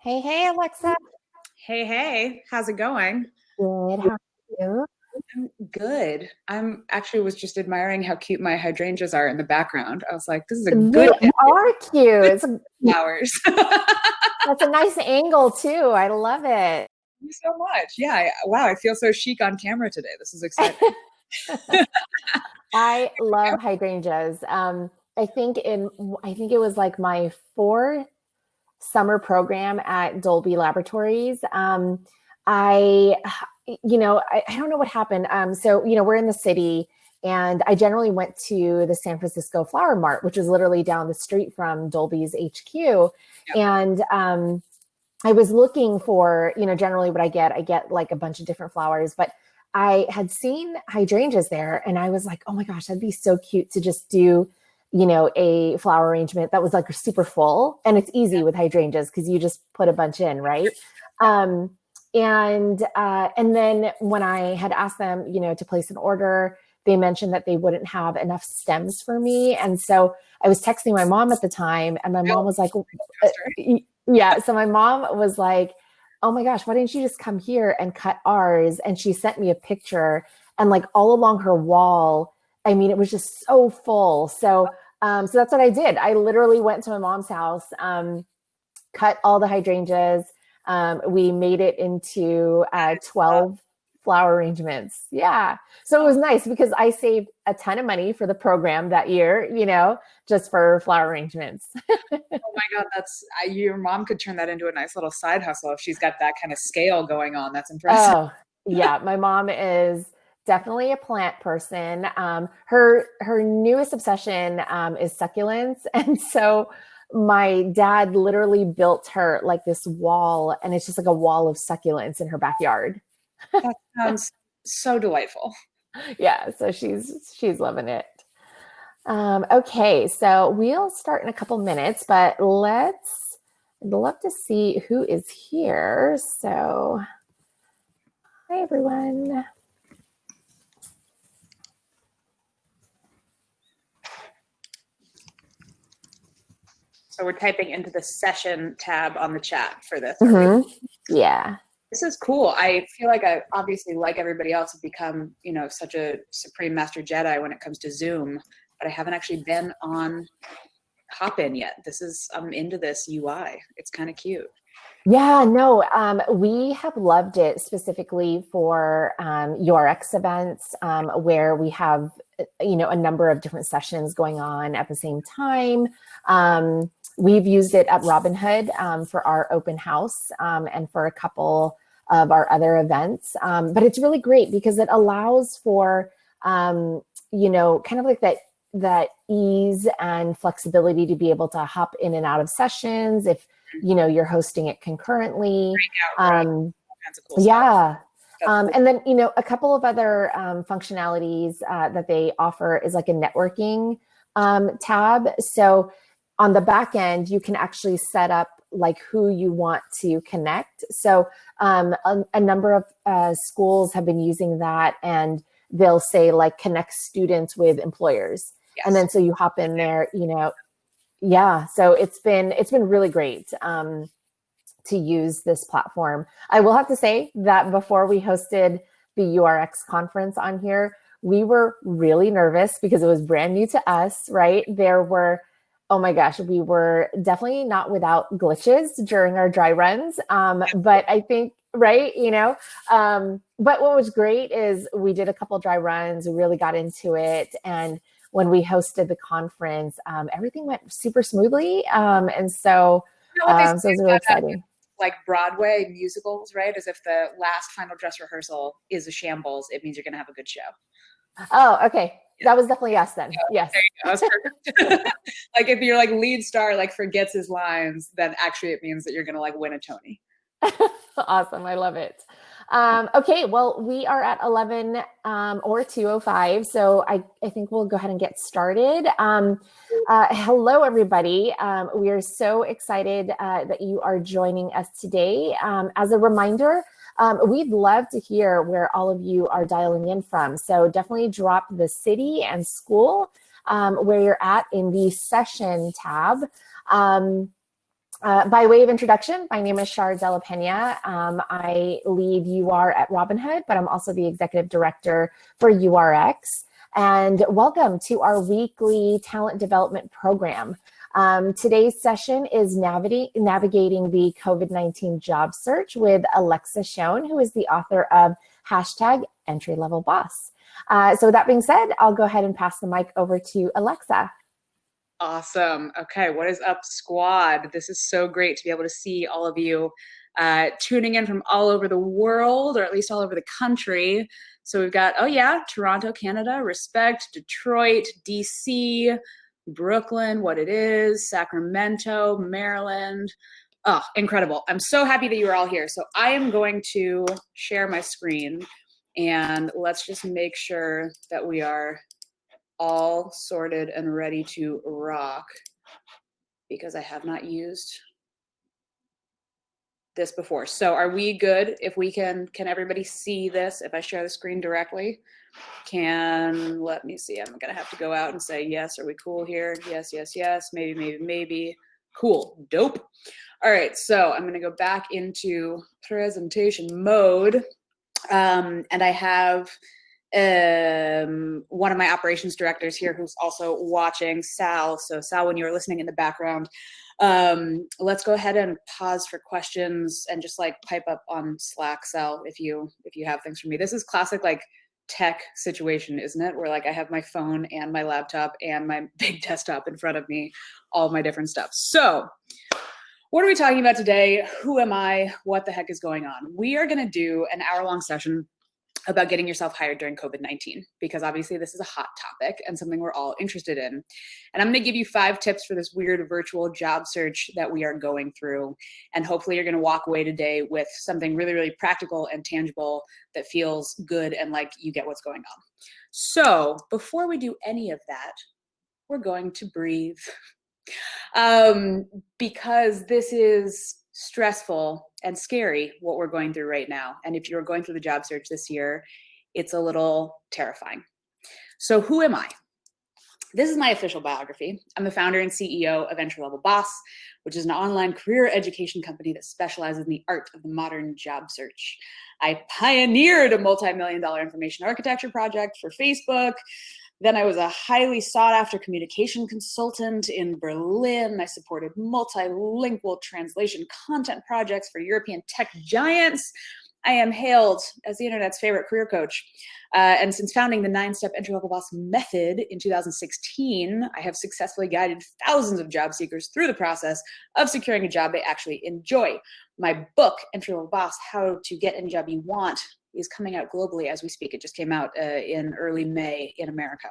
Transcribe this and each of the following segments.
Hey, hey, Alexa. Hey, hey, how's it going? Good. How are you? I'm good. I'm actually was just admiring how cute my hydrangeas are in the background. I was like, this is a They good day. are cute. Flowers. Thank That's a nice angle too. I love it. you so much. Yeah, wow, I feel so chic on camera today. This is exciting. I love hydrangeas. I think it was like my fourth summer program at Dolby Laboratories. I, I don't know what happened. So we're in the city, and I generally went to the San Francisco Flower Mart, which is literally down the street from Dolby's HQ. Yeah. And I was looking for, generally what I get like a bunch of different flowers, but I had seen hydrangeas there, and I was like, oh my gosh, that'd be so cute to just do, a flower arrangement that was like super full. And it's easy with hydrangeas because you just put a bunch in, right? Um, and then when I had asked them, to place an order, they mentioned that they wouldn't have enough stems for me. And so I was texting my mom at the time, and my mom was like, yeah. So my mom was like, oh my gosh, why didn't you just come here and cut ours? And she sent me a picture, and like all along her wall, I mean, it was just so full. So that's what I did. I literally went to my mom's house, cut all the hydrangeas. We made it into 12 flower arrangements. Yeah. So it was nice because I saved a ton of money for the program that year, just for flower arrangements. Oh my God, your mom could turn that into a nice little side hustle if she's got that kind of scale going on. That's impressive. Oh, yeah. My mom is definitely a plant person. Her newest obsession is succulents, and so my dad literally built her like this wall, and it's just like a wall of succulents in her backyard. That sounds so delightful. Yeah, so she's loving it. Okay, so we'll start in a couple minutes, but I'd love to see who is here. So, hi everyone. So we're typing into the session tab on the chat for this. Yeah. This is cool. I feel like I obviously, like everybody else, have become, such a supreme master Jedi when it comes to Zoom, but I haven't actually been on Hopin yet. I'm into this UI. It's kind of cute. Yeah, no, we have loved it specifically for URX events where we have, a number of different sessions going on at the same time. We've used it at Robinhood for our open house and for a couple of our other events. But it's really great because it allows for, kind of like that ease and flexibility to be able to hop in and out of sessions if you're hosting it concurrently. Cool yeah. cool. And then, a couple of other functionalities that they offer is like a networking tab. So on the back end, you can actually set up like who you want to connect. So a number of schools have been using that, and they'll say like connect students with employers. Yes. And then so you hop in there, yeah. So it's been really great to use this platform. I will have to say that before we hosted the URX conference on here, we were really nervous because it was brand new to us, right? Oh my gosh, we were definitely not without glitches during our dry runs. But I think, right, but what was great is we did a couple dry runs, we really got into it. And when we hosted the conference, everything went super smoothly. And so, so it was really exciting. Like Broadway musicals, right? As if the last final dress rehearsal is a shambles, it means you're going to have a good show. Oh, okay. Yeah. That was definitely us then. Yes. There you go. That's perfect. Like if your like lead star like forgets his lines, then actually it means that you're going to like win a Tony. Awesome. I love it. Okay, well, we are at 11 or 2:05, so I think we'll go ahead and get started. Hello, everybody. We are so excited that you are joining us today. As a reminder, we'd love to hear where all of you are dialing in from. So definitely drop the city and school where you're at in the session tab. By way of introduction, my name is Shar Della Pena. I lead UR at Robinhood, but I'm also the executive director for URX. And welcome to our weekly talent development program. Today's session is navigating the COVID-19 job search with Alexa Shoen, who is the author of #EntryLevelBoss. So with that being said, I'll go ahead and pass the mic over to Alexa. Awesome. Okay, what is up, squad? This is so great to be able to see all of you tuning in from all over the world, or at least all over the country. So we've got, oh yeah, Toronto, Canada, respect, Detroit, DC, Brooklyn, what it is, Sacramento, Maryland. Oh, incredible. I'm so happy that you are all here. So I am going to share my screen, and let's just make sure that we are all sorted and ready to rock, because I have not used this before. So are we good? If we can everybody see this? If I share the screen directly, let me see. I'm gonna have to go out and say, yes, are we cool here? Yes, yes, yes, maybe. Cool, dope. All right, so I'm gonna go back into presentation mode. And I have one of my operations directors here who's also watching, Sal. So Sal, when you're listening in the background, let's go ahead and pause for questions and just like pipe up on Slack, Sal, if you have things for me. This is classic like tech situation, isn't it? Where like I have my phone and my laptop and my big desktop in front of me, all of my different stuff. So what are we talking about today? Who am I? What the heck is going on? We are going to do an hour-long session about getting yourself hired during COVID-19, because obviously this is a hot topic and something we're all interested in. And I'm going to give you 5 tips for this weird virtual job search that we are going through. And hopefully you're going to walk away today with something really, really practical and tangible that feels good and like you get what's going on. So before we do any of that, we're going to breathe. Because this is stressful and scary, what we're going through right now. And if you're going through the job search this year, it's a little terrifying. So who am I? This is my official biography. I'm the founder and CEO of EntryLevelBoss, which is an online career education company that specializes in the art of the modern job search. I pioneered a multi-million-dollar information architecture project for Facebook. Then I was a highly sought-after communication consultant in Berlin. I supported multilingual translation content projects for European tech giants. I am hailed as the internet's favorite career coach. And since founding the 9-step entry-level boss method in 2016, I have successfully guided thousands of job seekers through the process of securing a job they actually enjoy. My book, Entry-Level Boss, How to Get Any Job You Want, is coming out globally as we speak. It just came out in early May in America.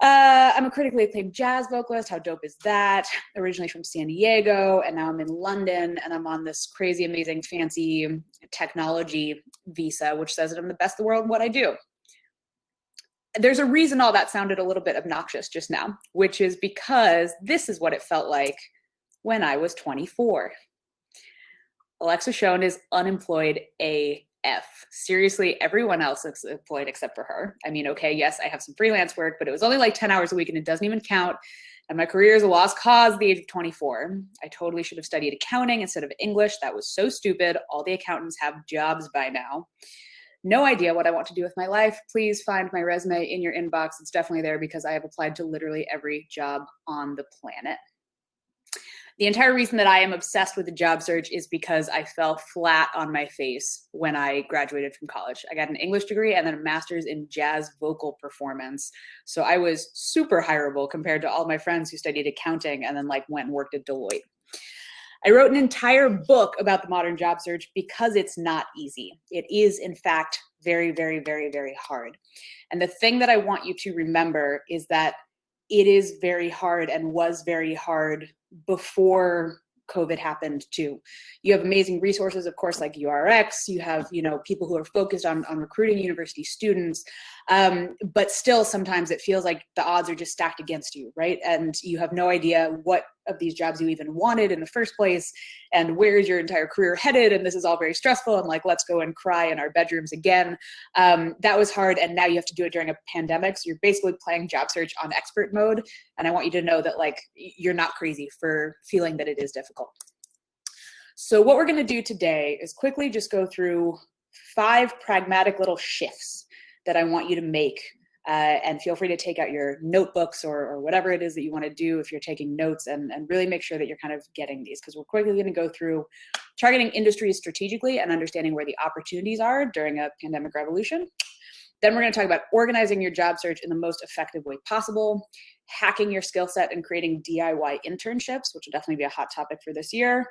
I'm a critically acclaimed jazz vocalist. How dope is that? Originally from San Diego, and now I'm in London, and I'm on this crazy, amazing, fancy technology visa, which says that I'm the best in the world in what I do. There's a reason all that sounded a little bit obnoxious just now, which is because this is what it felt like when I was 24. Alexa Shoen is unemployed AF. Seriously, everyone else is employed except for her. I mean, okay, yes, I have some freelance work, but it was only like 10 hours a week and it doesn't even count. And my career is a lost cause at the age of 24. I totally should have studied accounting instead of English. That was so stupid. All the accountants have jobs by now. No idea what I want to do with my life. Please find my resume in your inbox. It's definitely there because I have applied to literally every job on the planet. The entire reason that I am obsessed with the job search is because I fell flat on my face when I graduated from college. I got an English degree and then a master's in jazz vocal performance. So I was super hireable compared to all my friends who studied accounting and then like went and worked at Deloitte. I wrote an entire book about the modern job search because it's not easy. It is, in fact, very, very, very, very hard. And the thing that I want you to remember is that it is very hard and was very hard before COVID happened too. You have amazing resources, of course, like URX. You have, people who are focused on recruiting university students. But still, sometimes it feels like the odds are just stacked against you, right? And you have no idea what of these jobs you even wanted in the first place, and where is your entire career headed, and this is all very stressful, and like, let's go and cry in our bedrooms again. That was hard, and now you have to do it during a pandemic, so you're basically playing job search on expert mode, and I want you to know that like, you're not crazy for feeling that it is difficult. So what we're going to do today is quickly just go through 5 pragmatic little shifts that I want you to make. And feel free to take out your notebooks or whatever it is that you want to do if you're taking notes, and really make sure that you're kind of getting these, because we're quickly going to go through targeting industries strategically and understanding where the opportunities are during a pandemic revolution. Then we're going to talk about organizing your job search in the most effective way possible, hacking your skill set and creating DIY internships, which will definitely be a hot topic for this year,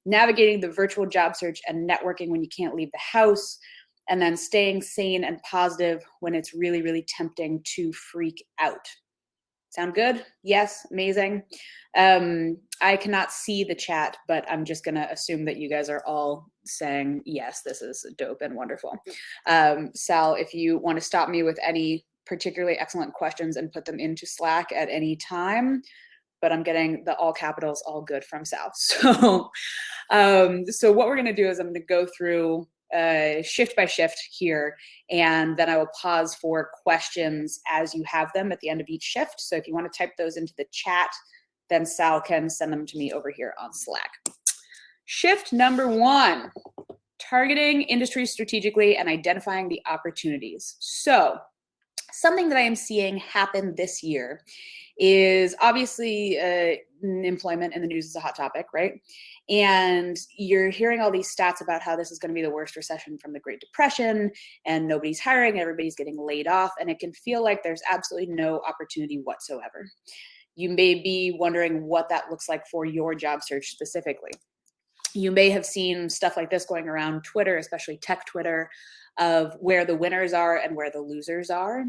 navigating the virtual job search and networking when you can't leave the house, and then staying sane and positive when it's really, really tempting to freak out. Sound good? Yes, amazing. I cannot see the chat, but I'm just gonna assume that you guys are all saying, yes, this is dope and wonderful. Sal, if you wanna stop me with any particularly excellent questions and put them into Slack at any time, but I'm getting the all capitals, all good from Sal. So, so what we're gonna do is I'm gonna go through shift by shift here, and then I will pause for questions as you have them at the end of each shift. So if you want to type those into the chat, then Sal can send them to me over here on Slack. Shift number 1, targeting industries strategically and identifying the opportunities. So something that I am seeing happen this year is obviously employment in the news is a hot topic, right? And you're hearing all these stats about how this is going to be the worst recession from the Great Depression, and nobody's hiring, everybody's getting laid off, and it can feel like there's absolutely no opportunity whatsoever. You may be wondering what that looks like for your job search specifically. You may have seen stuff like this going around Twitter, especially tech Twitter, of where the winners are and where the losers are.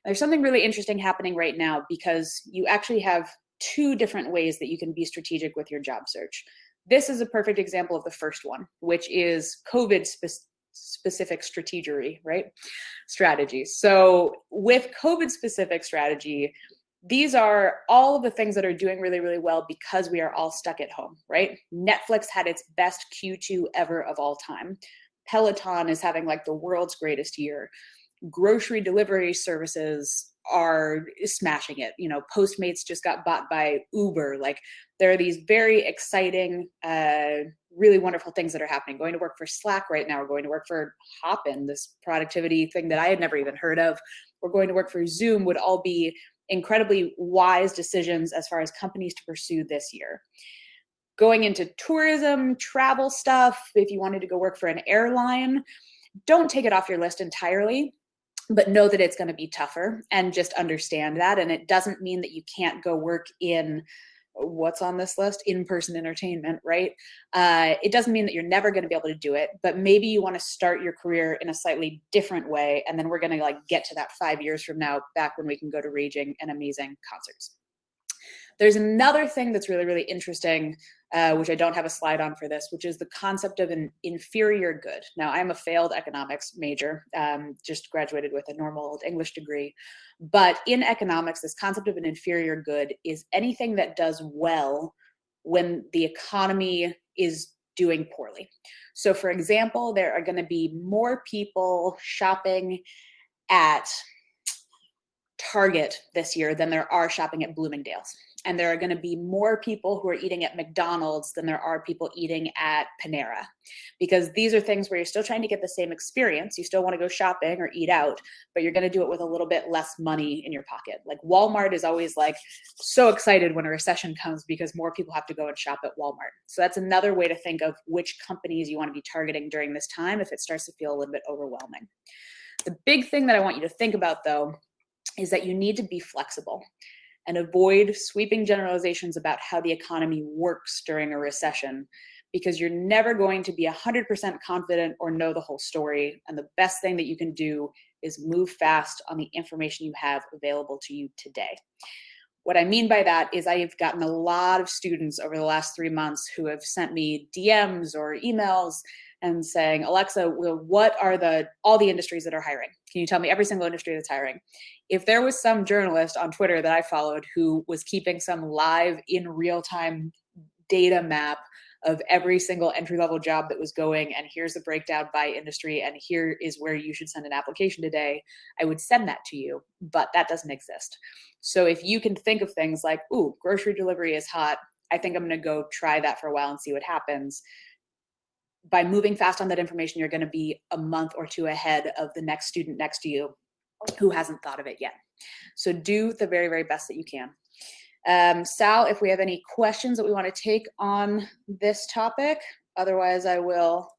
There's something really interesting happening right now, because you actually have 2 different ways that you can be strategic with your job search. This is a perfect example of the first one, which is COVID specific strategy, right? Strategies. So with COVID specific strategy, these are all of the things that are doing really, really well because we are all stuck at home, right? Netflix had its best Q2 ever of all time. Peloton is having like the world's greatest year. Grocery delivery services are smashing it. You know, Postmates just got bought by Uber. Like, there are these very exciting, really wonderful things that are happening. Going to work for Slack right now. We're going to work for Hopin, this productivity thing that I had never even heard of. We're going to work for Zoom, would all be incredibly wise decisions as far as companies to pursue this year. Going into tourism, travel stuff, if you wanted to go work for an airline, don't take it off your list entirely, but know that it's going to be tougher, and just understand that. And it doesn't mean that you can't go work in what's on this list, in-person entertainment, right? It doesn't mean that you're never going to be able to do it, but maybe you want to start your career in a slightly different way. And then we're going to like get to that 5 years from now, back when we can go to raging and amazing concerts. There's another thing that's really, really interesting, which I don't have a slide on for this, which is the concept of an inferior good. Now, I'm a failed economics major, just graduated with a normal old English degree. But in economics, this concept of an inferior good is anything that does well when the economy is doing poorly. So for example, there are going to be more people shopping at Target this year than there are shopping at Bloomingdale's. And there are going to be more people who are eating at McDonald's than there are people eating at Panera, because these are things where you're still trying to get the same experience. You still want to go shopping or eat out, but you're going to do it with a little bit less money in your pocket. Like Walmart is always like so excited when a recession comes because more people have to go and shop at Walmart. So that's another way to think of which companies you want to be targeting during this time if it starts to feel a little bit overwhelming. The big thing that I want you to think about, though, is that you need to be flexible and avoid sweeping generalizations about how the economy works during a recession, because you're never going to be 100% confident or know the whole story. And the best thing that you can do is move fast on the information you have available to you today. What I mean by that is I have gotten a lot of students over the last 3 months who have sent me DMs or emails and saying, Alexa, what are all the industries that are hiring? Can you tell me every single industry that's hiring? If there was some journalist on Twitter that I followed who was keeping some live in real time data map of every single entry-level job that was going, and here's the breakdown by industry, and here is where you should send an application today, I would send that to you, but that doesn't exist. So if you can think of things like, ooh, grocery delivery is hot, I think I'm gonna go try that for a while and see what happens. by moving fast on that information, you're going to be a month or two ahead of the next student next to you who hasn't thought of it yet. So do the very, very best that you can. Sal, if we have any questions that we want to take on this topic, otherwise I will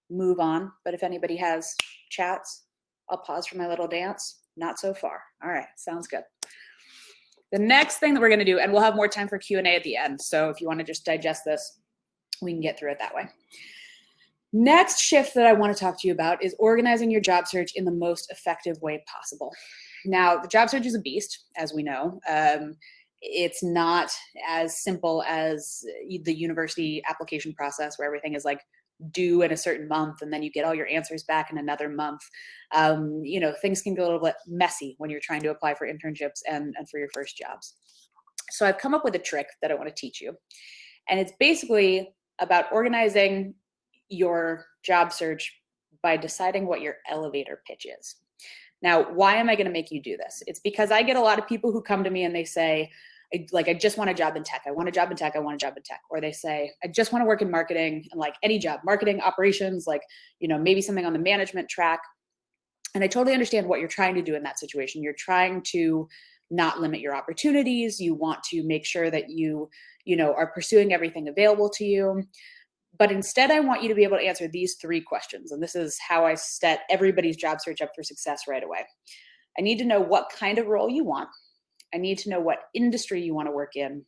move on. But if anybody has chats, I'll pause for my little dance. Not so far. All right, sounds good. The next thing that we're going to do, and we'll have more time for Q&A at the end, so if you want to just digest this, we can get through it that way. Next shift that I want to talk to you about is organizing your job search in the most effective way possible. Now, the job search is a beast, as we know. It's not as simple as the university application process where everything is like due in a certain month and then you get all your answers back in another month. Things can get a little bit messy when you're trying to apply for internships and for your first jobs. So I've come up with a trick that I want to teach you. And it's basically about organizing your job search by deciding what your elevator pitch is. Now, why am I going to make you do this? It's because I get a lot of people who come to me and they say, I just want a job in tech. I want a job in tech. I want a job in tech. Or they say, I just want to work in marketing, and like any job, marketing, operations, maybe something on the management track. And I totally understand what you're trying to do in that situation. You're trying to not limit your opportunities. You want to make sure that you are pursuing everything available to you. But instead, I want you to be able to answer these three questions. And this is how I set everybody's job search up for success right away. I need to know what kind of role you want. I need to know what industry you want to work in.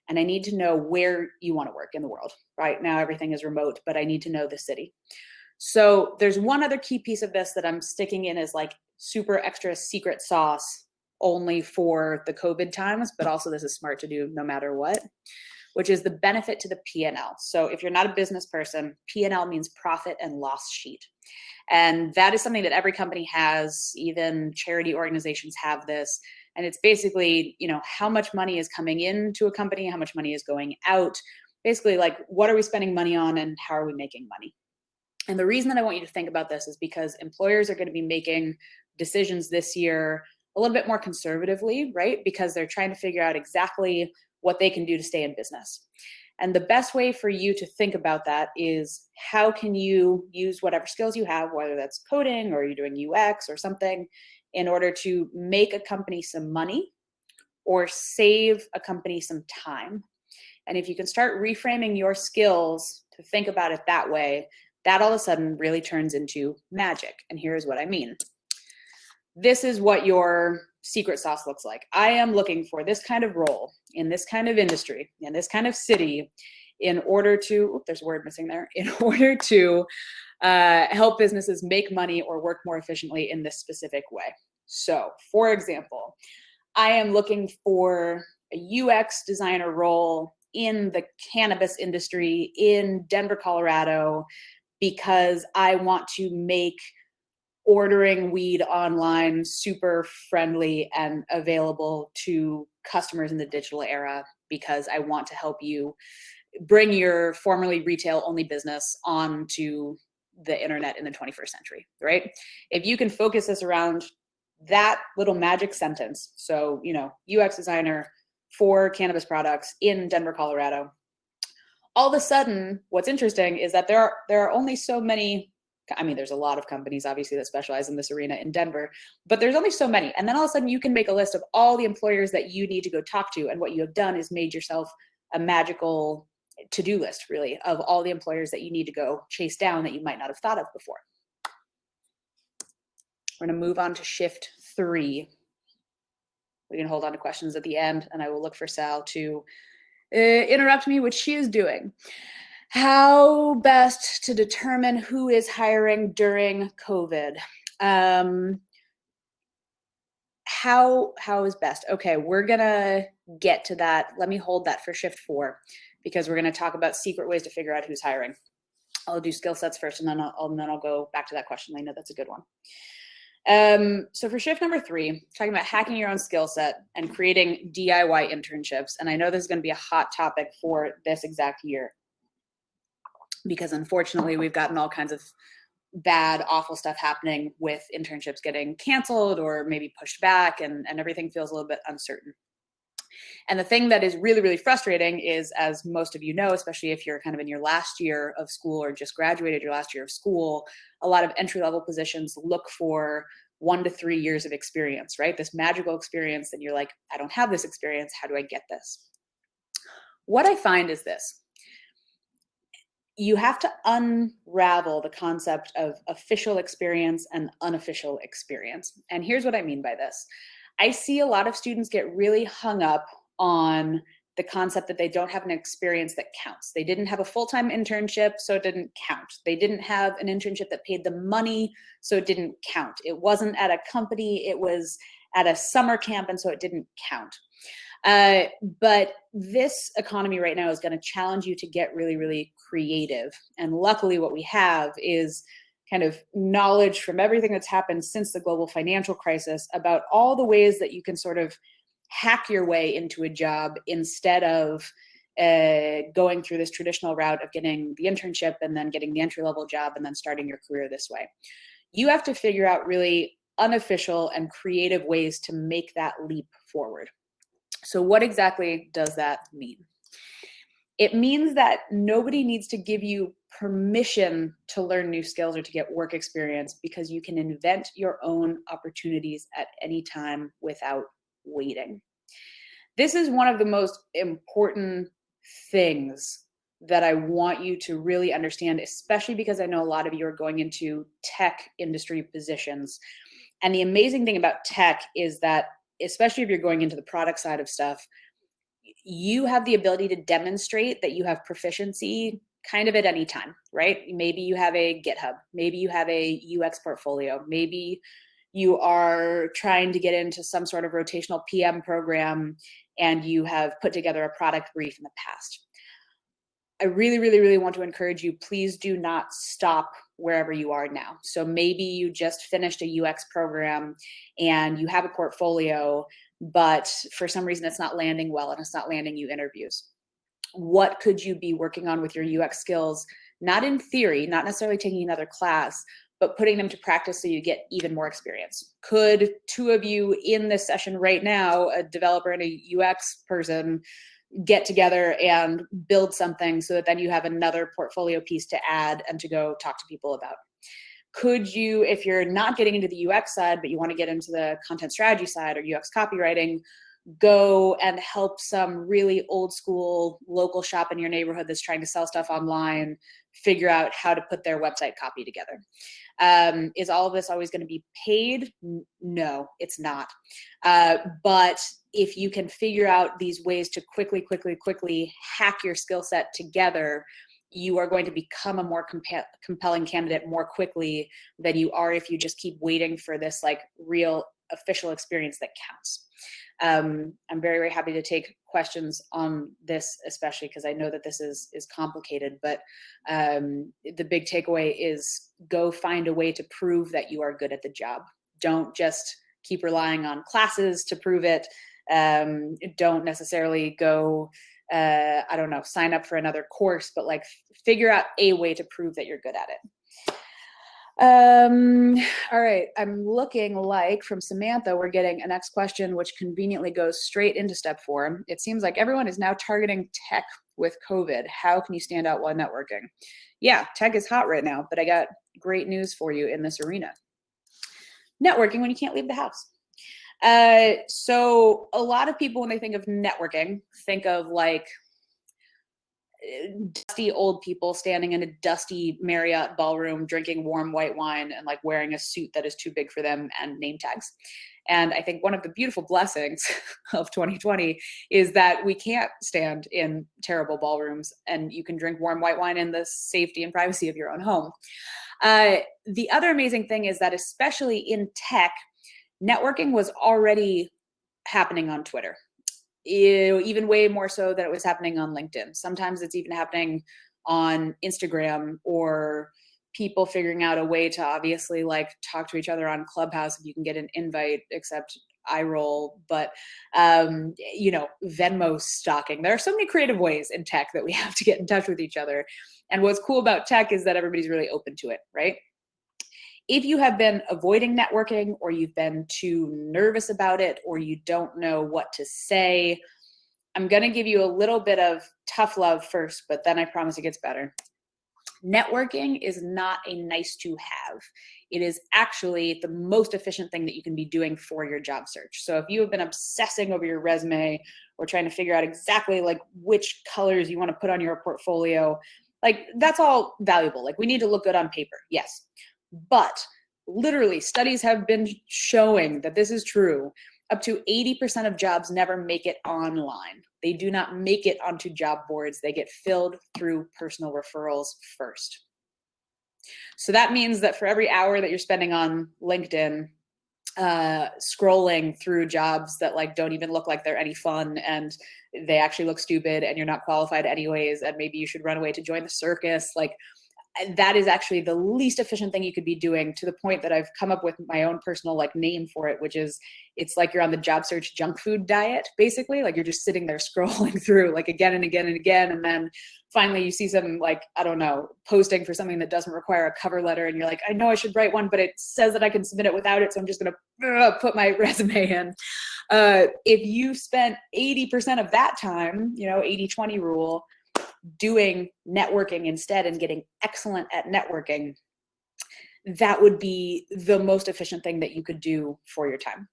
And I need to know where you want to work in the world. Right now, everything is remote, but I need to know the city. So there's one other key piece of this that I'm sticking in as like super extra secret sauce only for the COVID times, but also this is smart to do no matter what, which is the benefit to the P&L. So if you're not a business person, P&L means profit and loss sheet. And that is something that every company has, even charity organizations have this. And it's basically, how much money is coming into a company, how much money is going out, basically like what are we spending money on and how are we making money? And the reason that I want you to think about this is because employers are going to be making decisions this year a little bit more conservatively, right? Because they're trying to figure out exactly what they can do to stay in business. And the best way for you to think about that is how can you use whatever skills you have, whether that's coding or you're doing UX or something, in order to make a company some money or save a company some time. And if you can start reframing your skills to think about it that way, that all of a sudden really turns into magic. And here's what I mean. This is what your secret sauce looks like. I am looking for this kind of role in this kind of industry, in this kind of city, in order to, there's a word missing there, in order to help businesses make money or work more efficiently in this specific way. So, for example, I am looking for a UX designer role in the cannabis industry in Denver, Colorado, because I want to make ordering weed online super friendly and available to customers in the digital era, because I want to help you bring your formerly retail only business onto the internet in the 21st century, right? If you can focus this around that little magic sentence, so, UX designer for cannabis products in Denver, Colorado, all of a sudden, what's interesting is that there are only so many, there's a lot of companies obviously that specialize in this arena in Denver, but there's only so many. And then all of a sudden you can make a list of all the employers that you need to go talk to. And what you have done is made yourself a magical to-do list, really, of all the employers that you need to go chase down that you might not have thought of before. We're going to move on to shift 3. We can hold on to questions at the end, and I will look for Sal to interrupt me, which she is doing. How best to determine who is hiring during COVID? How is best? Okay, we're gonna get to that. Let me hold that for shift 4, because we're gonna talk about secret ways to figure out who's hiring. I'll do skill sets first, and then I'll go back to that question. I know that's a good one. So for shift number 3, talking about hacking your own skill set and creating DIY internships. And I know this is going to be a hot topic for this exact year, because unfortunately we've gotten all kinds of bad, awful stuff happening with internships getting canceled or maybe pushed back, and everything feels a little bit uncertain. And the thing that is really, really frustrating is, as most of you know, especially if you're kind of in your last year of school or just graduated your last year of school, a lot of entry-level positions look for 1 to 3 years of experience, right? This magical experience, and you're like, I don't have this experience. How do I get this? What I find is this. You have to unravel the concept of official experience and unofficial experience. And here's what I mean by this. I see a lot of students get really hung up on the concept that they don't have an experience that counts. They didn't have a full-time internship, so it didn't count. They didn't have an internship that paid them money, so it didn't count. It wasn't at a company, it was at a summer camp, and so it didn't count. But this economy right now is going to challenge you to get really, really creative. And luckily what we have is kind of knowledge from everything that's happened since the global financial crisis about all the ways that you can sort of hack your way into a job instead of going through this traditional route of getting the internship and then getting the entry-level job and then starting your career this way. You have to figure out really unofficial and creative ways to make that leap forward. So what exactly does that mean? It means that nobody needs to give you permission to learn new skills or to get work experience, because you can invent your own opportunities at any time without waiting. This is one of the most important things that I want you to really understand, especially because I know a lot of you are going into tech industry positions. And the amazing thing about tech is that, especially if you're going into the product side of stuff, you have the ability to demonstrate that you have proficiency kind of at any time, right? Maybe you have a GitHub, maybe you have a UX portfolio, maybe you are trying to get into some sort of rotational PM program and you have put together a product brief in the past. I really, really, really want to encourage you, please do not stop wherever you are now. So maybe you just finished a UX program and you have a portfolio, but for some reason it's not landing well and it's not landing you interviews. What could you be working on with your UX skills? Not in theory, not necessarily taking another class, but putting them to practice so you get even more experience. Could two of you in this session right now, a developer and a UX person, get together and build something so that then you have another portfolio piece to add and to go talk to people about? Could you, if you're not getting into the UX side, but you want to get into the content strategy side or UX copywriting, go and help some really old school local shop in your neighborhood that's trying to sell stuff online figure out how to put their website copy together? Is all of this always going to be paid? No, it's not. But if you can figure out these ways to quickly hack your skill set together, you are going to become a more compelling candidate more quickly than you are if you just keep waiting for this like real official experience that counts. I'm very, very happy to take questions on this, especially because I know that this is complicated, but the big takeaway is go find a way to prove that you are good at the job. Don't just keep relying on classes to prove it. Don't necessarily go, I don't know, sign up for another course, but like figure out a way to prove that you're good at it. All right, I'm looking like from Samantha, we're getting a next question, which conveniently goes straight into step 4. It seems like everyone is now targeting tech with COVID. How can you stand out while networking? Yeah, tech is hot right now, but I got great news for you in this arena. Networking when you can't leave the house. So a lot of people, when they think of networking, think of like dusty old people standing in a dusty Marriott ballroom drinking warm white wine and like wearing a suit that is too big for them and name tags. And I think one of the beautiful blessings of 2020 is that we can't stand in terrible ballrooms and you can drink warm white wine in the safety and privacy of your own home. The other amazing thing is that especially in tech, networking was already happening on Twitter. Even way more so than it was happening on LinkedIn. Sometimes it's even happening on Instagram, or people figuring out a way to obviously like talk to each other on Clubhouse if you can get an invite, except I roll, but you know, Venmo stalking. There are so many creative ways in tech that we have to get in touch with each other. And what's cool about tech is that everybody's really open to it, right? If you have been avoiding networking, or you've been too nervous about it, or you don't know what to say, I'm going to give you a little bit of tough love first, but then I promise it gets better. Networking is not a nice to have. It is actually the most efficient thing that you can be doing for your job search. So if you have been obsessing over your resume or trying to figure out exactly like which colors you want to put on your portfolio, like that's all valuable. Like we need to look good on paper, yes. But literally studies have been showing that this is true. Up to 80% of jobs never make it online. They do not make it onto job boards. They get filled through personal referrals first. So that means that for every hour that you're spending on LinkedIn, scrolling through jobs that like don't even look like they're any fun and they actually look stupid and you're not qualified anyways, and maybe you should run away to join the circus, like that is actually the least efficient thing you could be doing, to the point that I've come up with my own personal like name for it, which is it's like you're on the job search junk food diet, basically. Like you're just sitting there scrolling through like again and again and again. And then finally you see some like, I don't know, posting for something that doesn't require a cover letter. And you're like, I know I should write one, but it says that I can submit it without it. So I'm just going to put my resume in. If you spent 80% of that time, 80-20 rule, doing networking instead and getting excellent at networking, that would be the most efficient thing that you could do for your time.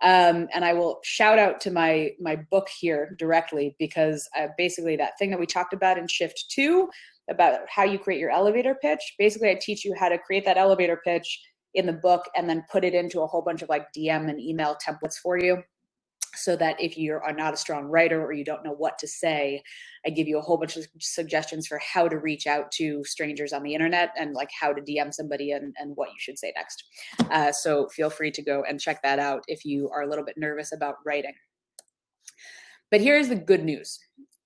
And I will shout out to my book here directly, because basically that thing that we talked about in shift 2 about how you create your elevator pitch, basically I teach you how to create that elevator pitch in the book and then put it into a whole bunch of like DM and email templates for you. So that if you are not a strong writer or you don't know what to say, I give you a whole bunch of suggestions for how to reach out to strangers on the internet and like how to DM somebody and what you should say next. So feel free to go and check that out if you are a little bit nervous about writing. But here's the good news.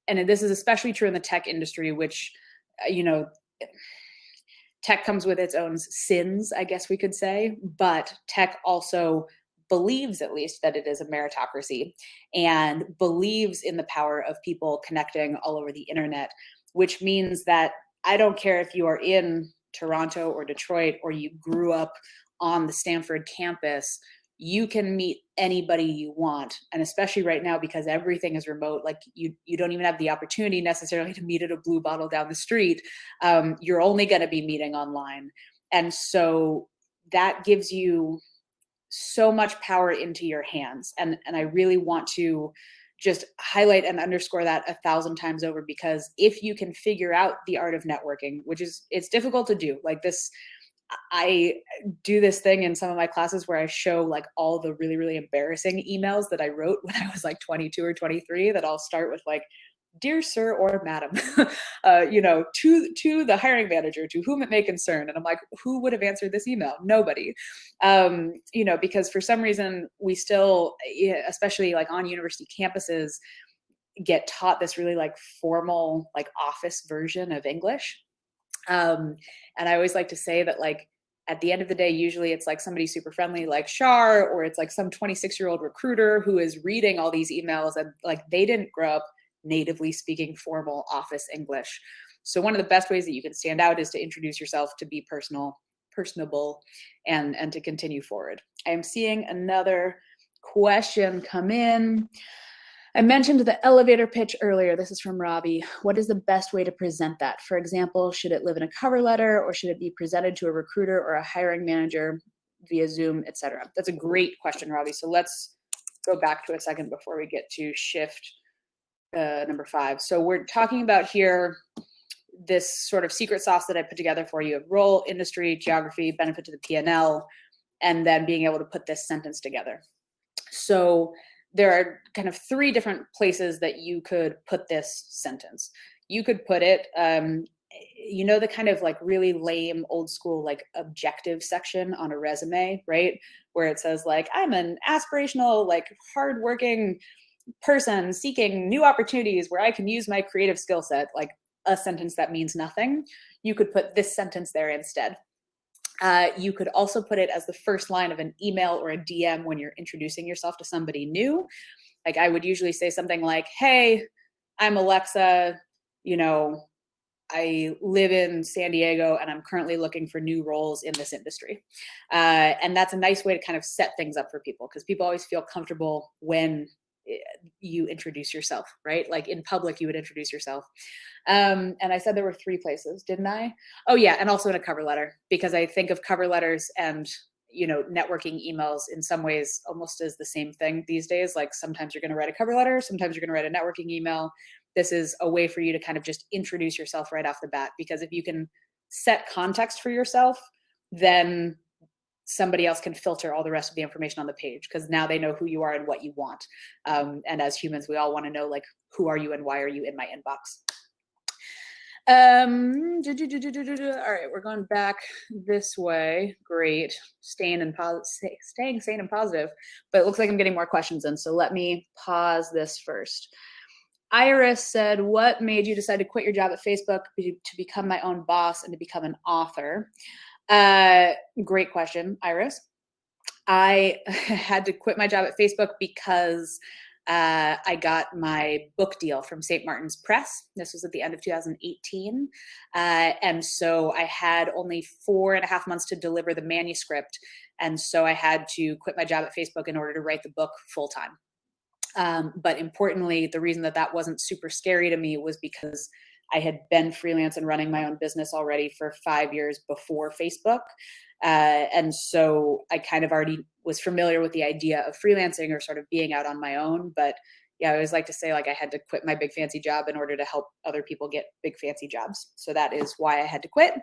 And this is especially true in the tech industry, which, tech comes with its own sins, I guess we could say, but tech also believes at least that it is a meritocracy and believes in the power of people connecting all over the internet, which means that I don't care if you are in Toronto or Detroit or you grew up on the Stanford campus, you can meet anybody you want. And especially right now, because everything is remote, like you don't even have the opportunity necessarily to meet at a Blue Bottle down the street. You're only going to be meeting online. And so that gives you so much power into your hands. And I really want to just highlight and underscore that 1,000 times over, because if you can figure out the art of networking, which is, it's difficult to do like this. I do this thing in some of my classes where I show like all the really, really embarrassing emails that I wrote when I was like 22 or 23 that I'll start with like, dear sir or madam, to the hiring manager, to whom it may concern. And I'm like, who would have answered this email? Nobody. Because for some reason we still, especially like on university campuses, get taught this really like formal, like office version of English. And I always like to say that like, at the end of the day, usually it's like somebody super friendly like Shar, or it's like some 26-year-old recruiter who is reading all these emails and like they didn't grow up natively speaking formal office English. So one of the best ways that you can stand out is to introduce yourself, to be personable, and to continue forward. I am seeing another question come in. I mentioned the elevator pitch earlier. This is from Robbie. What is the best way to present that? For example, should it live in a cover letter, or should it be presented to a recruiter or a hiring manager via Zoom, etc.? That's a great question, Robbie. So let's go back to a second before we get to shift number 5. So we're talking about here this sort of secret sauce that I put together for you of role, industry, geography, benefit to the P&L, and then being able to put this sentence together. So there are kind of 3 different places that you could put this sentence. You could put it, the kind of like really lame old school like objective section on a resume, right? Where it says like, I'm an aspirational, like hardworking person seeking new opportunities where I can use my creative skill set, like a sentence that means nothing. You could put this sentence there instead. You could also put it as the first line of an email or a DM when you're introducing yourself to somebody new. Like I would usually say something like, hey, I'm Alexa, I live in San Diego and I'm currently looking for new roles in this industry. And that's a nice way to kind of set things up for people, because people always feel comfortable when you introduce yourself, right? Like in public, you would introduce yourself. And I said there were 3 places, didn't I? Oh yeah, and also in a cover letter, because I think of cover letters and networking emails in some ways almost as the same thing these days. Like sometimes you're going to write a cover letter, sometimes you're going to write a networking email. This is a way for you to kind of just introduce yourself right off the bat, because if you can set context for yourself, then somebody else can filter all the rest of the information on the page, because now they know who you are and what you want. And as humans, we all want to know, like, who are you and why are you in my inbox? All right, we're going back this way. Great. Staying sane and positive. But it looks like I'm getting more questions in, so let me pause this first. Iris said, what made you decide to quit your job at Facebook to become my own boss and to become an author? Great question, Iris. I had to quit my job at Facebook because I got my book deal from St. Martin's Press. This was at the end of 2018. And so I had only 4.5 months to deliver the manuscript. And so I had to quit my job at Facebook in order to write the book full time. But importantly, the reason that wasn't super scary to me was because I had been freelance and running my own business already for 5 years before Facebook. And so I kind of already was familiar with the idea of freelancing or sort of being out on my own. But yeah, I always like to say, like, I had to quit my big fancy job in order to help other people get big fancy jobs. So that is why I had to quit.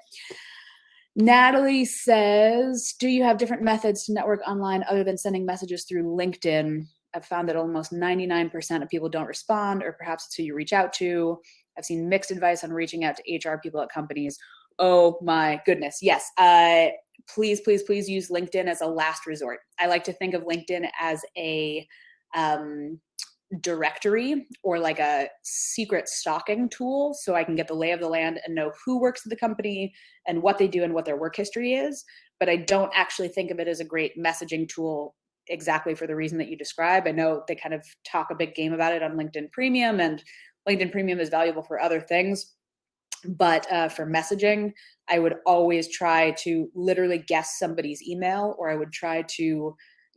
Natalie says, do you have different methods to network online other than sending messages through LinkedIn? I've found that almost 99% of people don't respond, or perhaps it's who you reach out to. I've seen mixed advice on reaching out to HR people at companies. Oh my goodness. Yes. Please, please, please use LinkedIn as a last resort. I like to think of LinkedIn as a directory or like a secret stalking tool, so I can get the lay of the land and know who works at the company and what they do and what their work history is. But I don't actually think of it as a great messaging tool exactly for the reason that you describe. I know they kind of talk a big game about it on LinkedIn Premium, and LinkedIn Premium is valuable for other things. But for messaging, I would always try to literally guess somebody's email, or I would try to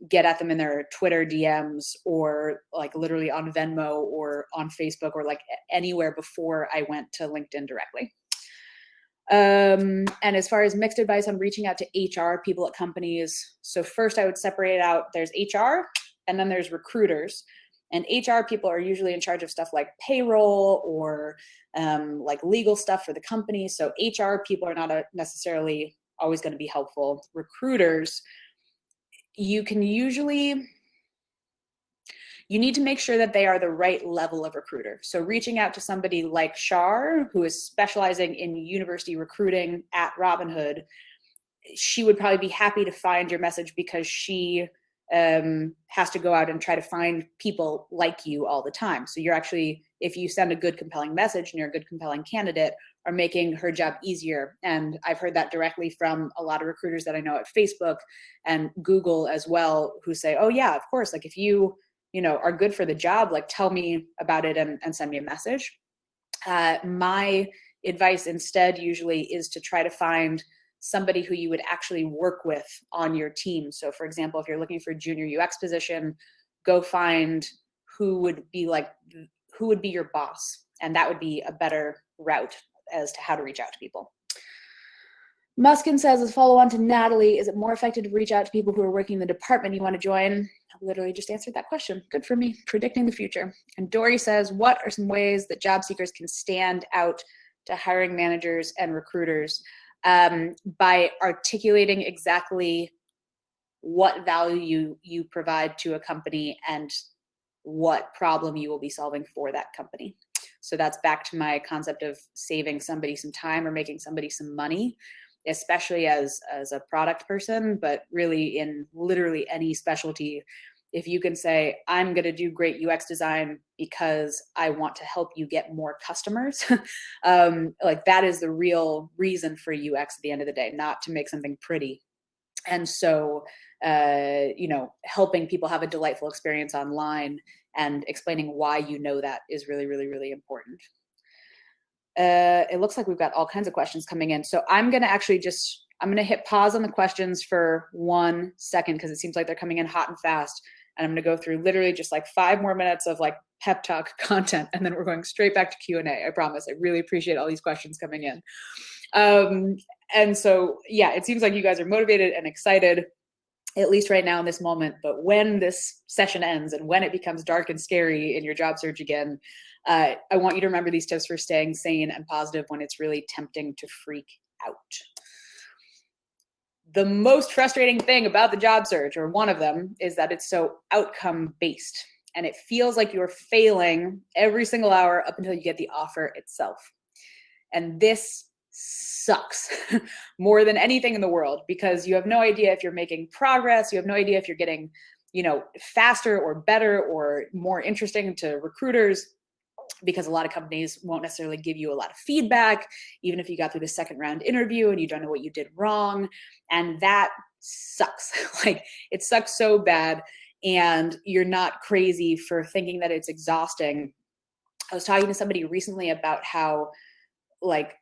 get at them in their Twitter DMs, or like literally on Venmo or on Facebook, or like anywhere before I went to LinkedIn directly. And as far as mixed advice on reaching out to HR people at companies, so first I would separate out, there's HR and then there's recruiters. And HR people are usually in charge of stuff like payroll or like legal stuff for the company. So HR people are not necessarily always going to be helpful. Recruiters, you need to make sure that they are the right level of recruiter. So reaching out to somebody like Shar, who is specializing in university recruiting at Robinhood, she would probably be happy to find your message, because she has to go out and try to find people like you all the time. So you're actually, if you send a good, compelling message and you're a good, compelling candidate, are making her job easier. And I've heard that directly from a lot of recruiters that I know at Facebook and Google as well, who say, oh yeah, of course, like if you are good for the job, like tell me about it and send me a message. My advice instead usually is to try to find somebody who you would actually work with on your team. So for example, if you're looking for a junior UX position, go find who would be your boss. And that would be a better route as to how to reach out to people. Muskin says, as a follow-on to Natalie, is it more effective to reach out to people who are working in the department you want to join? I literally just answered that question. Good for me, predicting the future. And Dory says, what are some ways that job seekers can stand out to hiring managers and recruiters? By articulating exactly what value you provide to a company and what problem you will be solving for that company. So that's back to my concept of saving somebody some time or making somebody some money, especially as a product person, but really in literally any specialty. If you can say, I'm going to do great UX design because I want to help you get more customers, like that is the real reason for UX at the end of the day, not to make something pretty. And so, helping people have a delightful experience online and explaining why you know that is really, really, really important. It looks like we've got all kinds of questions coming in. So I'm going to actually I'm going to hit pause on the questions for 1 second, because it seems like they're coming in hot and fast. And I'm going to go through literally just like 5 more minutes of like pep talk content, and then we're going straight back to Q&A. I promise. I really appreciate all these questions coming in. And so, yeah, it seems like you guys are motivated and excited, at least right now in this moment. But when this session ends and when it becomes dark and scary in your job search again, I want you to remember these tips for staying sane and positive when it's really tempting to freak out. The most frustrating thing about the job search, or one of them, is that it's so outcome based, and it feels like you're failing every single hour up until you get the offer itself. And this sucks more than anything in the world, because you have no idea if you're making progress. You have no idea if you're getting, faster or better or more interesting to recruiters, because a lot of companies won't necessarily give you a lot of feedback, even if you got through the second round interview and you don't know what you did wrong. And that sucks. Like, it sucks so bad. And you're not crazy for thinking that it's exhausting. I was talking to somebody recently about how, like,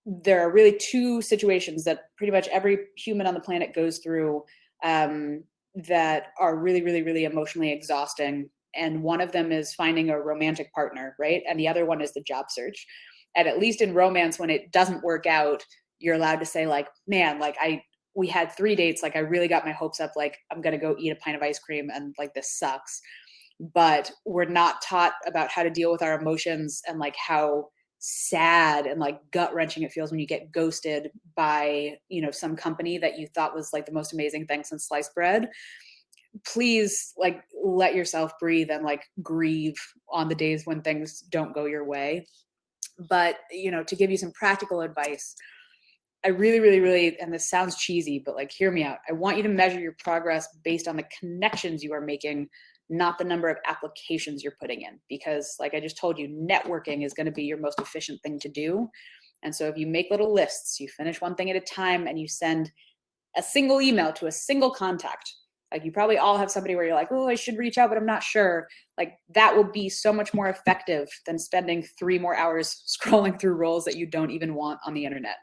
there are really 2 situations that pretty much every human on the planet goes through, that are really, really, really emotionally exhausting. And one of them is finding a romantic partner, right? And the other one is the job search. And at least in romance, when it doesn't work out, you're allowed to say, like, man, like, we had 3 dates, like, I really got my hopes up, like, I'm gonna go eat a pint of ice cream, and like, this sucks. But we're not taught about how to deal with our emotions, and like how sad and like gut-wrenching it feels when you get ghosted by, some company that you thought was like the most amazing thing since sliced bread. Please, like, let yourself breathe and like grieve on the days when things don't go your way. But, to give you some practical advice, I really, really, really, and this sounds cheesy, but like, hear me out. I want you to measure your progress based on the connections you are making, not the number of applications you're putting in. Because, like I just told you, networking is going to be your most efficient thing to do. And so if you make little lists, you finish one thing at a time, and you send a single email to a single contact. Like, you probably all have somebody where you're like, oh, I should reach out, but I'm not sure. Like, that will be so much more effective than spending 3 more hours scrolling through roles that you don't even want on the internet.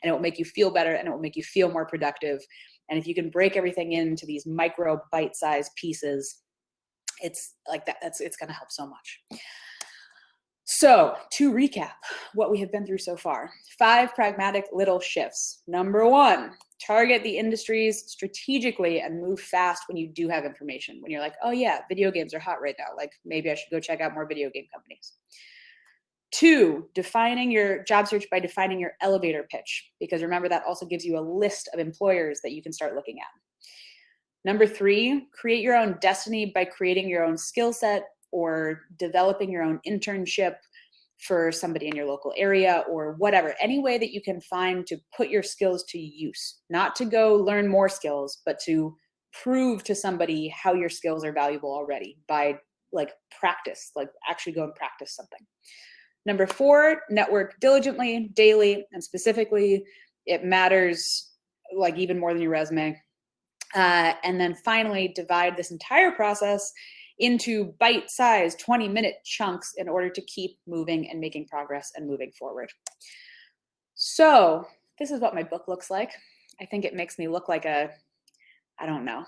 And it will make you feel better, and it will make you feel more productive. And if you can break everything into these micro bite-sized pieces, it's like that. It's going to help so much. So, to recap what we have been through so far, 5 pragmatic little shifts. Number 1, target the industries strategically and move fast when you do have information. When you're like, oh yeah, video games are hot right now, like, maybe I should go check out more video game companies. 2, defining your job search by defining your elevator pitch, because remember, that also gives you a list of employers that you can start looking at. Number 3, create your own destiny by creating your own skill set or developing your own internship for somebody in your local area, or whatever, any way that you can find to put your skills to use, not to go learn more skills, but to prove to somebody how your skills are valuable already by like practice, like actually go and practice something. Number 4, network diligently, daily, and specifically. It matters like even more than your resume. And then finally, divide this entire process into bite-sized 20-minute chunks in order to keep moving and making progress and moving forward. So this is what my book looks like. I think it makes me look like a, I don't know,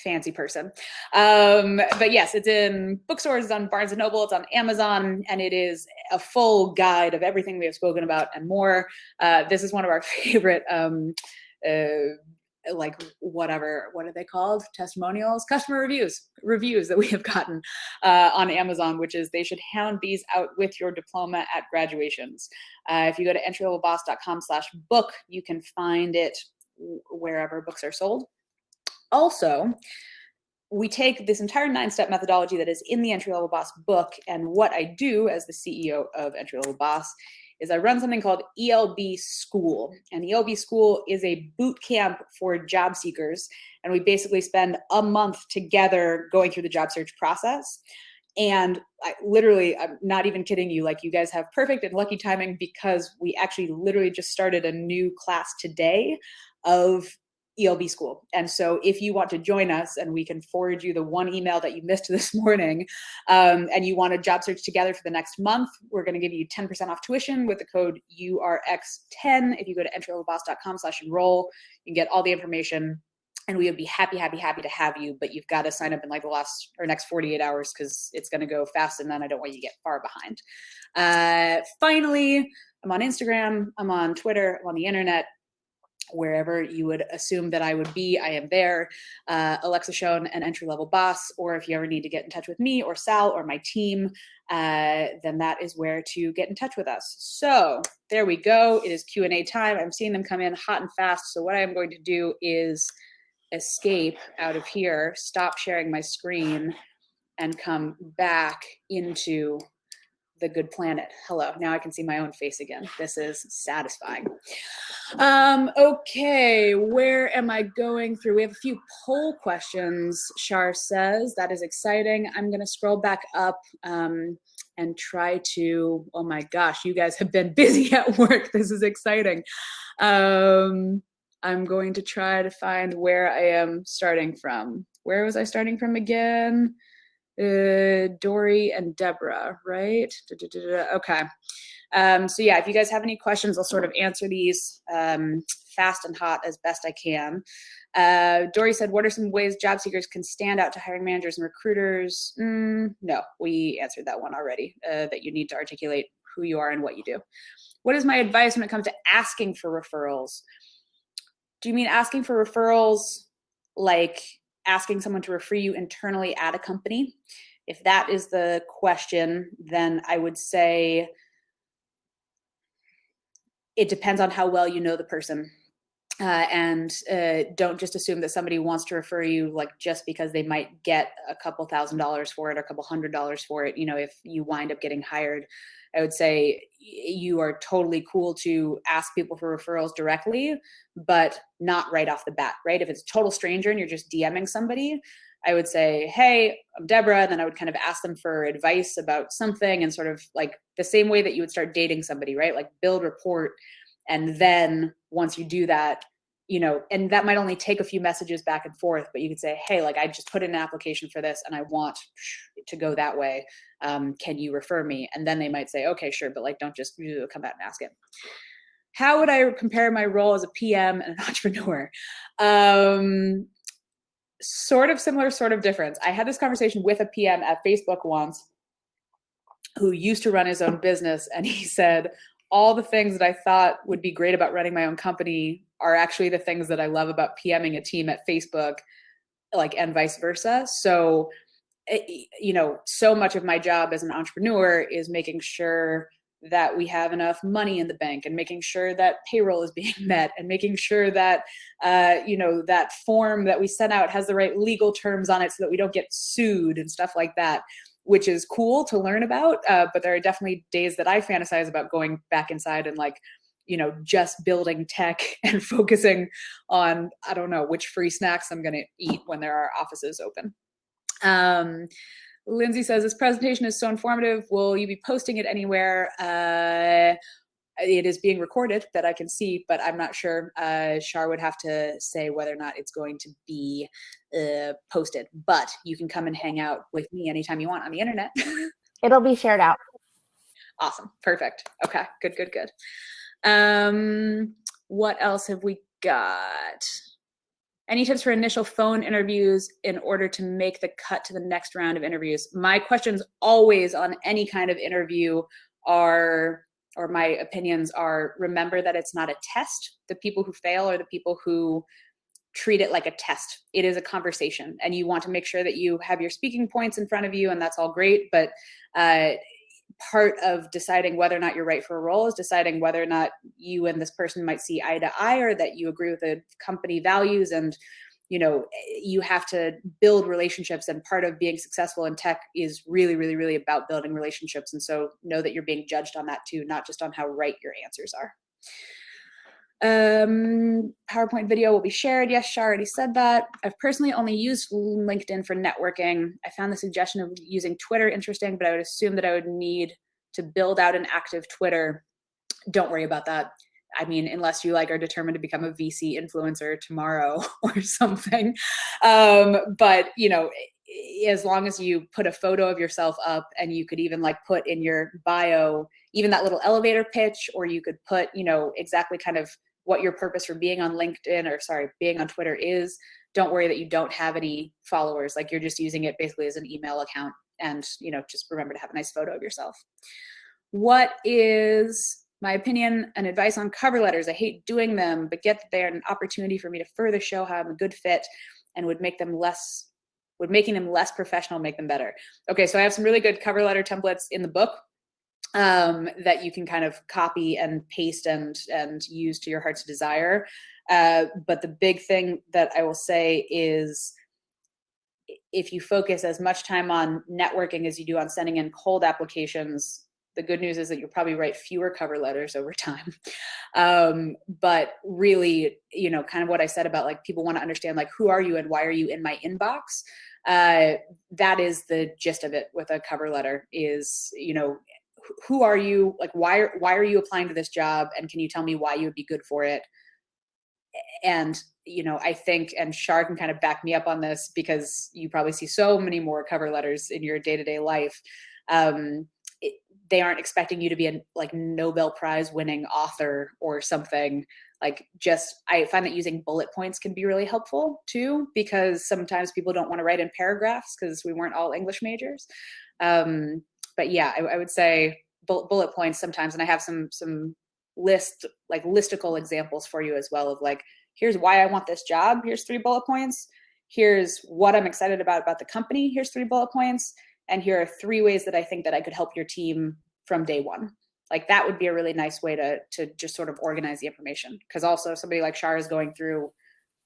fancy person. But yes, it's in bookstores, it's on Barnes & Noble, it's on Amazon, and it is a full guide of everything we have spoken about and more. This is one of our favorite like whatever, what are they called? Testimonials, customer reviews that we have gotten on Amazon, which is they should hound these out with your diploma at graduations. If you go to entrylevelboss.com/book, you can find it wherever books are sold. Also, we take this entire 9-step methodology that is in the Entry Level Boss book, and what I do as the CEO of Entry Level Boss is I run something called ELB School. And ELB School is a boot camp for job seekers. And we basically spend a month together going through the job search process. And I'm not even kidding you, like, you guys have perfect and lucky timing, because we actually literally just started a new class today of ELB School. And so if you want to join us, and we can forward you the one email that you missed this morning, and you want to job search together for the next month, we're going to give you 10% off tuition with the code URX10. If you go to entrylevelboss.com/enroll, you can get all the information. and we would be happy to have you, but you've got to sign up in like the last or next 48 hours because it's going to go fast, and then I don't want you to get far behind. Finally, I'm on Instagram, I'm on Twitter, I'm on the internet. Wherever you would assume that I would be, I am there. Alexa Shoen, an entry-level boss, or if you ever need to get in touch with me or Sal or my team, then that is where to get in touch with us. So there we go. It is Q&A time. I'm seeing them come in hot and fast. So what I am going to do is escape out of here, stop sharing my screen, and come back into the good planet. Hello, now I can see my own face again. This is satisfying. Okay, where am I going through? We have a few poll questions, Shar says. That is exciting. I'm going to scroll back up and try to, oh my gosh, you guys have been busy at work. This is exciting. I'm going to try to find where I am starting from. Where was I starting from again? Dory and Deborah, right? Okay. So yeah, if you guys have any questions, I'll sort of answer these fast and hot as best I can. Dory said, what are some ways job seekers can stand out to hiring managers and recruiters? No, we answered that one already, that you need to articulate who you are and what you do. What is my advice when it comes to asking for referrals? Do you mean asking for referrals like asking someone to refer you internally at a company? If that is the question, then I would say it depends on how well you know the person. And don't just assume that somebody wants to refer you like just because they might get a couple $1,000s for it or a couple $100s for it. You know, if you wind up getting hired, I would say you are totally cool to ask people for referrals directly, but not right off the bat, right? If it's a total stranger and you're just DMing somebody, I would say, hey, I'm Deborah. And then I would kind of ask them for advice about something, and sort of like the same way that you would start dating somebody, right? Like build rapport. And then once you do that, you know, and that might only take a few messages back and forth, but you could say, hey, like I just put in an application for this and I want to go that way. Can you refer me? And then they might say, okay, sure. But like, don't just come out and ask it. How would I compare my role as a PM and an entrepreneur? Sort of similar, sort of difference. I had this conversation with a PM at Facebook once who used to run his own business, and he said, all the things that I thought would be great about running my own company are actually the things that I love about PMing a team at Facebook, like, and vice versa. So, you know, so much of my job as an entrepreneur is making sure that we have enough money in the bank, and making sure that payroll is being met, and making sure that, you know, that form that we sent out has the right legal terms on it so that we don't get sued and stuff like that, which is cool to learn about. But there are definitely days that I fantasize about going back inside and, like, you know, just building tech and focusing on, I don't know, which free snacks I'm going to eat when there are offices open. Lindsay says, this presentation is so informative. Will you be posting it anywhere? It is being recorded that I can see, but I'm not sure. Shar would have to say whether or not it's going to be posted, but you can come and hang out with me anytime you want on the internet. It'll be shared out. Awesome. Perfect. Okay. Good, good, good. What else have we got? Any tips for initial phone interviews in order to make the cut to the next round of interviews? My questions always on any kind of interview are, or my opinions are, remember that it's not a test. The people who fail are the people who treat it like a test. It is a conversation, and you want to make sure that you have your speaking points in front of you, and that's all great. But part of deciding whether or not you're right for a role is deciding whether or not you and this person might see eye to eye, or that you agree with the company values. And, you know, you have to build relationships, and part of being successful in tech is really, really, really about building relationships. And so know that you're being judged on that too, not just on how right your answers are. PowerPoint video will be shared. Yes, Shar already said that. I've personally only used LinkedIn for networking. I found the suggestion of using Twitter interesting, but I would assume that I would need to build out an active Twitter. Don't worry about that. I mean, unless you like are determined to become a VC influencer tomorrow or something. But, you know, as long as you put a photo of yourself up, and you could even like put in your bio, even that little elevator pitch, or you could put, you know, exactly kind of what your purpose for being on LinkedIn, or sorry, being on Twitter is, don't worry that you don't have any followers. Like you're just using it basically as an email account, and just remember to have a nice photo of yourself. What is my opinion and advice on cover letters? I hate doing them, but get that they are an opportunity for me to further show how I'm a good fit, and would making them less professional make them better. Okay, so I have some really good cover letter templates in the book that you can kind of copy and paste and use to your heart's desire. But the big thing that I will say is, if you focus as much time on networking as you do on sending in cold applications, the good news is that you'll probably write fewer cover letters over time. But really, kind of what I said about like people want to understand like, who are you and why are you in my inbox? That is the gist of it with a cover letter is, who are you? Like, why are you applying to this job? And can you tell me why you would be good for it? And, I think, and Shar can kind of back me up on this because you probably see so many more cover letters in your day-to-day life. They aren't expecting you to be a like Nobel Prize winning author or something. Like, I find that using bullet points can be really helpful too, because sometimes people don't want to write in paragraphs because we weren't all English majors. But yeah, I would say bullet points sometimes. And I have some listicle examples for you as well of like, here's why I want this job. Here's 3 bullet points. Here's what I'm excited about the company. Here's 3 bullet points. And here are 3 ways that I think that I could help your team from day one. Like that would be a really nice way to just sort of organize the information. Because also somebody like Shar is going through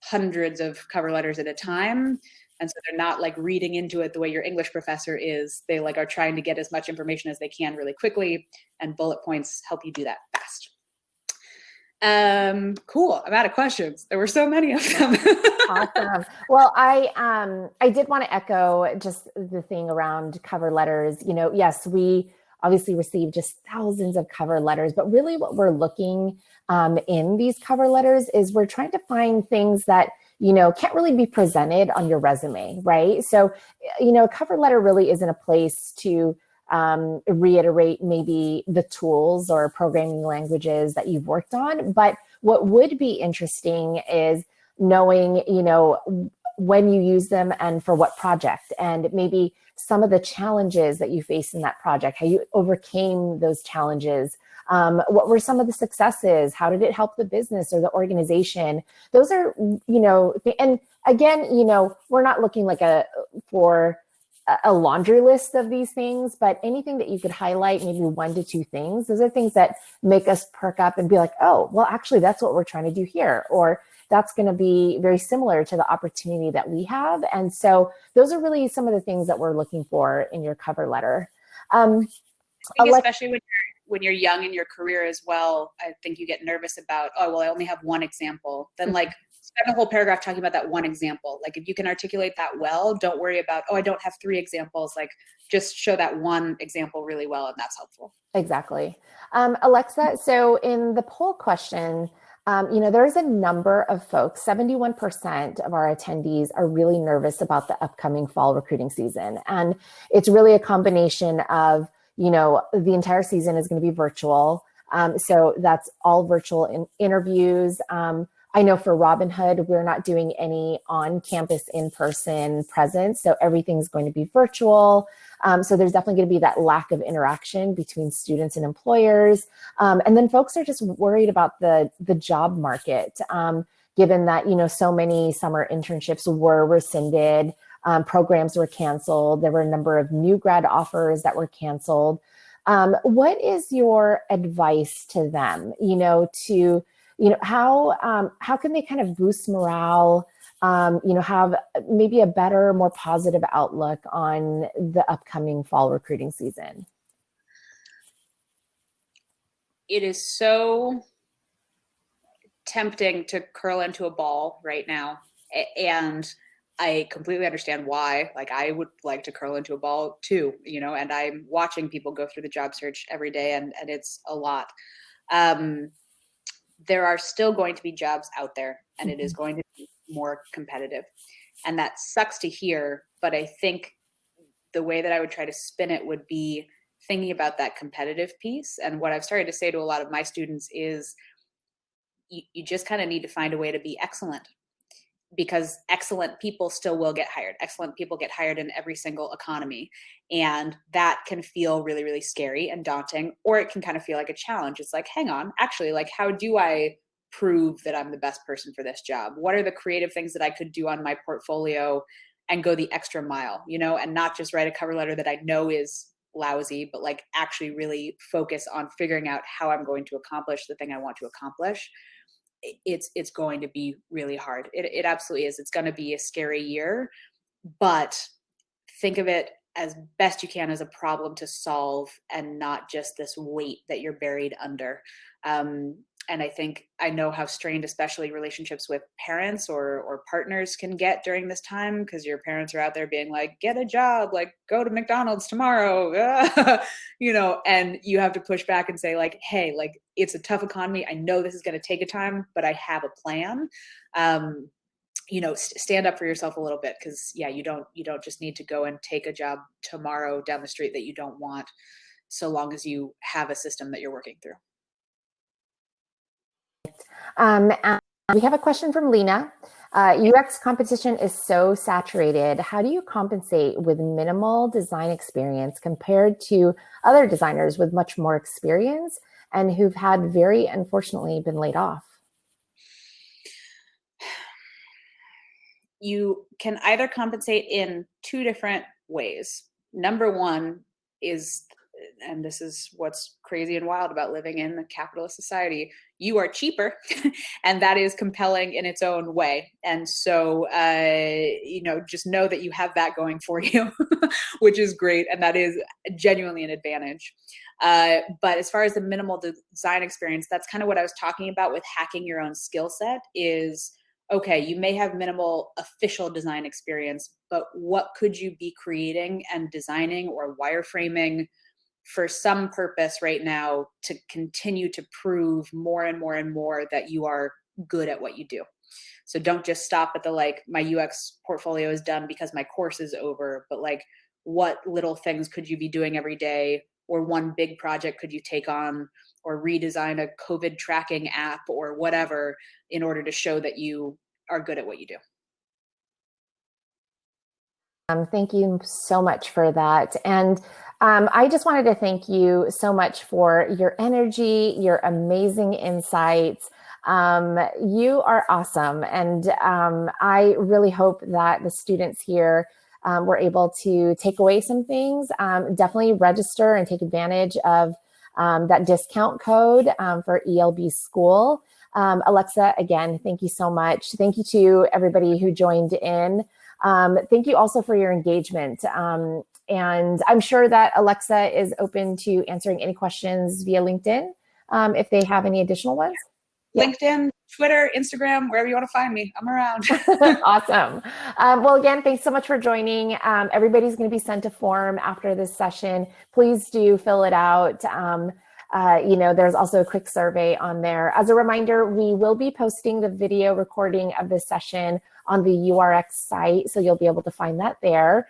hundreds of cover letters at a time. And so they're not like reading into it the way your English professor is. They like are trying to get as much information as they can really quickly, and bullet points help you do that fast. Cool. I'm out of questions. There were so many of them. Awesome. Well, I did want to echo just the thing around cover letters. Yes, we obviously receive just thousands of cover letters, but really what we're looking in these cover letters is we're trying to find things that can't really be presented on your resume, right? So, a cover letter really isn't a place to reiterate maybe the tools or programming languages that you've worked on. But what would be interesting is knowing, when you use them and for what project, and maybe some of the challenges that you faced in that project, how you overcame those challenges. What were some of the successes? How did it help the business or the organization? Those are, and again, we're not looking like for a laundry list of these things, but anything that you could highlight, maybe 1 to 2 things, those are things that make us perk up and be like, oh, well, actually, that's what we're trying to do here. Or that's going to be very similar to the opportunity that we have. And so those are really some of the things that we're looking for in your cover letter. I think especially when you're young in your career as well, I think you get nervous about, oh, well, I only have 1 example. Then like spend a whole paragraph talking about that 1 example. Like if you can articulate that well, don't worry about, oh, I don't have 3 examples. Like just show that 1 example really well, and that's helpful. Exactly. Alexa, so in the poll question, there's a number of folks, 71% of our attendees are really nervous about the upcoming fall recruiting season. And it's really a combination of, the entire season is going to be virtual. So that's all virtual interviews. I know for Robinhood, we're not doing any on-campus in-person presence. So everything's going to be virtual. So there's definitely going to be that lack of interaction between students and employers. And then folks are just worried about the job market, given that, so many summer internships were rescinded, programs were canceled. There were a number of new grad offers that were canceled. What is your advice to them, how can they kind of boost morale, have maybe a better, more positive outlook on the upcoming fall recruiting season? It is so tempting to curl into a ball right now. And I completely understand why. Like I would like to curl into a ball too, and I'm watching people go through the job search every day, and it's a lot. There are still going to be jobs out there, and it is going to be more competitive. And that sucks to hear, but I think the way that I would try to spin it would be thinking about that competitive piece. And what I've started to say to a lot of my students is you just kind of need to find a way to be excellent. because excellent people still will get hired. Excellent people get hired in every single economy. And that can feel really, really scary and daunting, or it can kind of feel like a challenge. It's like, hang on, actually, like, how do I prove that I'm the best person for this job? What are the creative things that I could do on my portfolio and go the extra mile, you know, and not just write a cover letter that I know is lousy, but like actually really focus on figuring out how I'm going to accomplish the thing I want to accomplish. It's going to be really hard. It absolutely is. It's going to be a scary year, but think of it as best you can as a problem to solve and not just this weight that you're buried under. And I know how strained, especially relationships with parents or partners can get during this time, because your parents are out there being like, get a job, like go to McDonald's tomorrow, you know, and you have to push back and say like, hey, like it's a tough economy. I know this is going to take a time, but I have a plan. You know, stand up for yourself a little bit, because yeah, you don't just need to go and take a job tomorrow down the street that you don't want, so long as you have a system that you're working through. And we have a question from Lena. UX competition is so saturated. How do you compensate with minimal design experience compared to other designers with much more experience and who've had very unfortunately been laid off? You can either compensate in two different ways. Number one is, and this is what's crazy and wild about living in a capitalist society, you are cheaper, and that is compelling in its own way. And so, you know, just know that you have that going for you, which is great, and that is genuinely an advantage. But as far as the minimal design experience, that's kind of what I was talking about with hacking your own skill set is, okay, you may have minimal official design experience, but what could you be creating and designing or wireframing for some purpose right now to continue to prove more and more and more that you are good at what you do? So don't just stop at the, like, my UX portfolio is done because my course is over, but like, what little things could you be doing every day? Or one big project could you take on, or redesign a COVID tracking app or whatever, in order to show that you are good at what you do. Thank you so much for that. And I just wanted to thank you so much for your energy, your amazing insights. You are awesome. And I really hope that the students here were able to take away some things. Definitely register and take advantage of that discount code for ELB School. Alexa, again, thank you so much. Thank you to everybody who joined in. Thank you also for your engagement. And I'm sure that Alexa is open to answering any questions via LinkedIn if they have any additional ones. LinkedIn, Twitter, Instagram, wherever you want to find me, I'm around. Awesome. Well, again, thanks so much for joining. Everybody's going to be sent a form after this session. Please do fill it out. You know, there's also a quick survey on there. As a reminder, we will be posting the video recording of this session on the URX site, so you'll be able to find that there.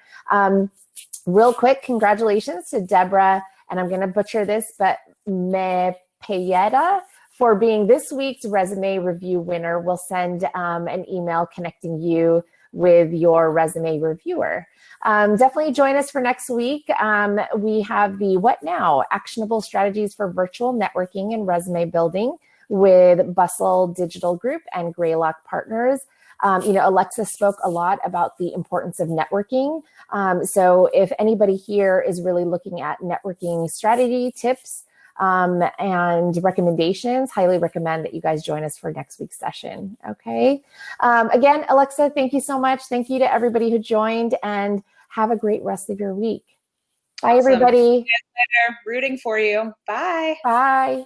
Real quick, congratulations to Deborah, and I'm going to butcher this, but Mepayeta, for being this week's resume review winner. We'll send an email connecting you with your resume reviewer. Definitely join us for next week. We have the What Now? Actionable Strategies for Virtual Networking and Resume Building with Bustle Digital Group and Greylock Partners. You know, Alexa spoke a lot about the importance of networking. So if anybody here is really looking at networking strategy tips, and recommendations, highly recommend that you guys join us for next week's session. Okay. Again, Alexa, thank you so much. Thank you to everybody who joined, and have a great rest of your week. Bye, Awesome. everybody. See you later. Rooting for you. Bye. Bye.